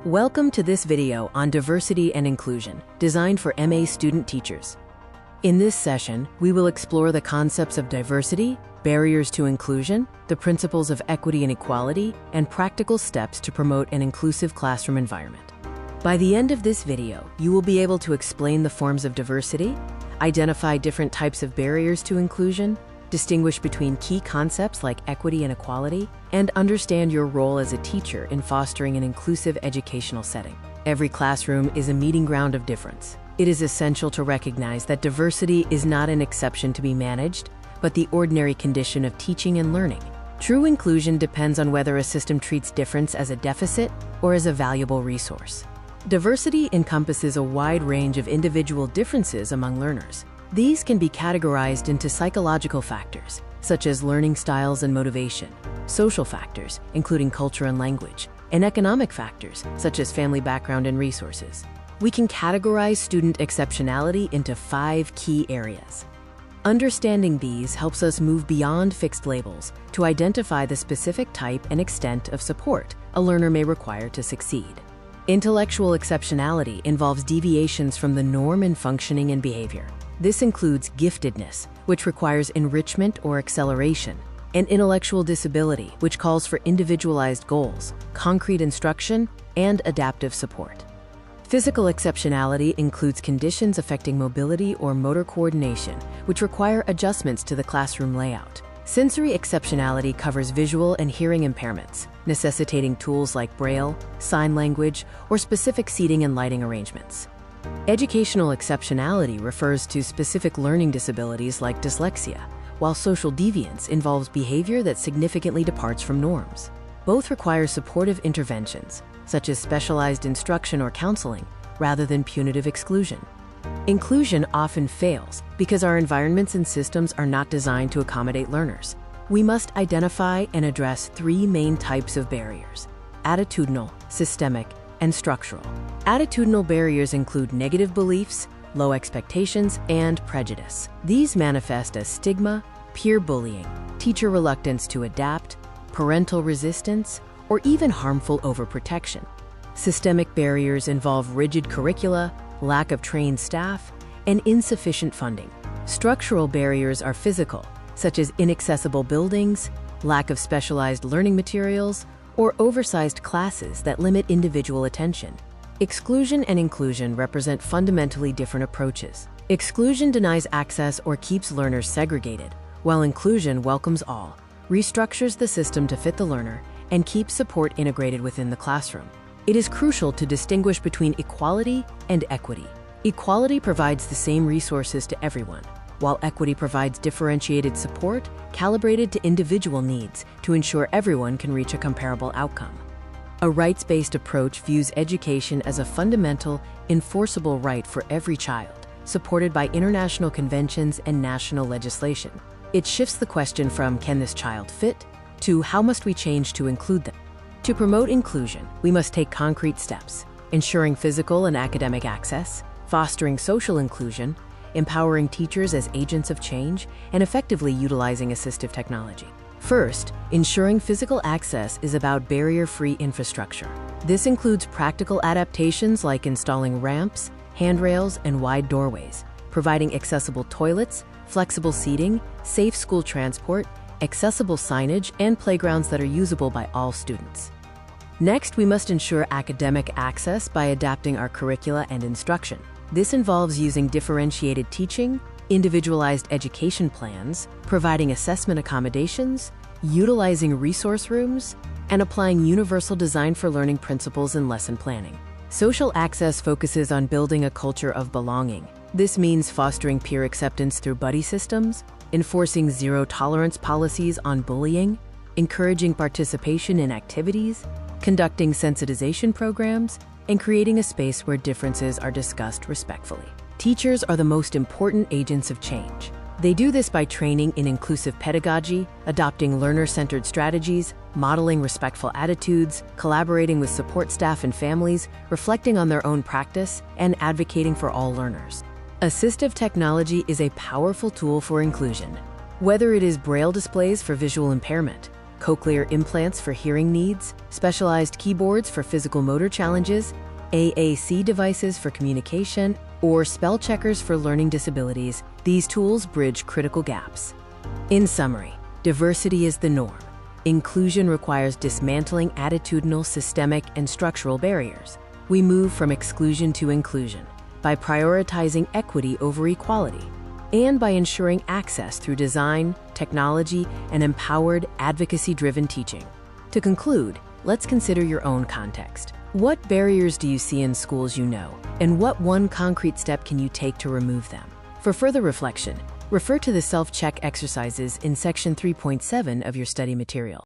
Welcome to this video on diversity and inclusion, designed for MA student teachers. In this session, we will explore the concepts of diversity, barriers to inclusion, the principles of equity and equality, and practical steps to promote an inclusive classroom environment. By the end of this video, you will be able to explain the forms of diversity, identify different types of barriers to inclusion, distinguish between key concepts like equity and equality, and understand your role as a teacher in fostering an inclusive educational setting. Every classroom is a meeting ground of difference. It is essential to recognize that diversity is not an exception to be managed, but the ordinary condition of teaching and learning. True inclusion depends on whether a system treats difference as a deficit or as a valuable resource. Diversity encompasses a wide range of individual differences among learners. These can be categorized into psychological factors, such as learning styles and motivation, social factors, including culture and language, and economic factors, such as family background and resources. We can categorize student exceptionality into 5 key areas. Understanding these helps us move beyond fixed labels to identify the specific type and extent of support a learner may require to succeed. Intellectual exceptionality involves deviations from the norm in functioning and behavior. This includes giftedness, which requires enrichment or acceleration, and intellectual disability, which calls for individualized goals, concrete instruction, and adaptive support. Physical exceptionality includes conditions affecting mobility or motor coordination, which require adjustments to the classroom layout. Sensory exceptionality covers visual and hearing impairments, necessitating tools like Braille, sign language, or specific seating and lighting arrangements. Educational exceptionality refers to specific learning disabilities like dyslexia, while social deviance involves behavior that significantly departs from norms. Both require supportive interventions, such as specialized instruction or counseling, rather than punitive exclusion. Inclusion often fails because our environments and systems are not designed to accommodate learners. We must identify and address 3 main types of barriers: attitudinal, systemic, and structural. Attitudinal barriers include negative beliefs, low expectations, and prejudice. These manifest as stigma, peer bullying, teacher reluctance to adapt, parental resistance, or even harmful overprotection. Systemic barriers involve rigid curricula, lack of trained staff, and insufficient funding. Structural barriers are physical, such as inaccessible buildings, lack of specialized learning materials, or oversized classes that limit individual attention. Exclusion and inclusion represent fundamentally different approaches. Exclusion denies access or keeps learners segregated, while inclusion welcomes all, restructures the system to fit the learner, and keeps support integrated within the classroom. It is crucial to distinguish between equality and equity. Equality provides the same resources to everyone, while equity provides differentiated support calibrated to individual needs to ensure everyone can reach a comparable outcome. A rights-based approach views education as a fundamental, enforceable right for every child, supported by international conventions and national legislation. It shifts the question from "can this child fit?" to "how must we change to include them?" To promote inclusion, we must take concrete steps, ensuring physical and academic access, fostering social inclusion, empowering teachers as agents of change, and effectively utilizing assistive technology. First, ensuring physical access is about barrier-free infrastructure. This includes practical adaptations like installing ramps, handrails, and wide doorways, providing accessible toilets, flexible seating, safe school transport, accessible signage, and playgrounds that are usable by all students. Next, we must ensure academic access by adapting our curricula and instruction. This involves using differentiated teaching, individualized education plans, providing assessment accommodations, utilizing resource rooms, and applying universal design for learning principles in lesson planning. Social access focuses on building a culture of belonging. This means fostering peer acceptance through buddy systems, enforcing zero-tolerance policies on bullying, encouraging participation in activities, conducting sensitization programs, and creating a space where differences are discussed respectfully. Teachers are the most important agents of change. They do this by training in inclusive pedagogy, adopting learner-centered strategies, modeling respectful attitudes, collaborating with support staff and families, reflecting on their own practice, and advocating for all learners. Assistive technology is a powerful tool for inclusion. Whether it is Braille displays for visual impairment, cochlear implants for hearing needs, specialized keyboards for physical motor challenges, AAC devices for communication, or spell checkers for learning disabilities, these tools bridge critical gaps. In summary, diversity is the norm. Inclusion requires dismantling attitudinal, systemic, and structural barriers. We move from exclusion to inclusion by prioritizing equity over equality and by ensuring access through design, technology, and empowered, advocacy-driven teaching. To conclude, let's consider your own context. What barriers do you see in schools you know, and what one concrete step can you take to remove them? For further reflection, refer to the self-check exercises in Section 3.7 of your study material.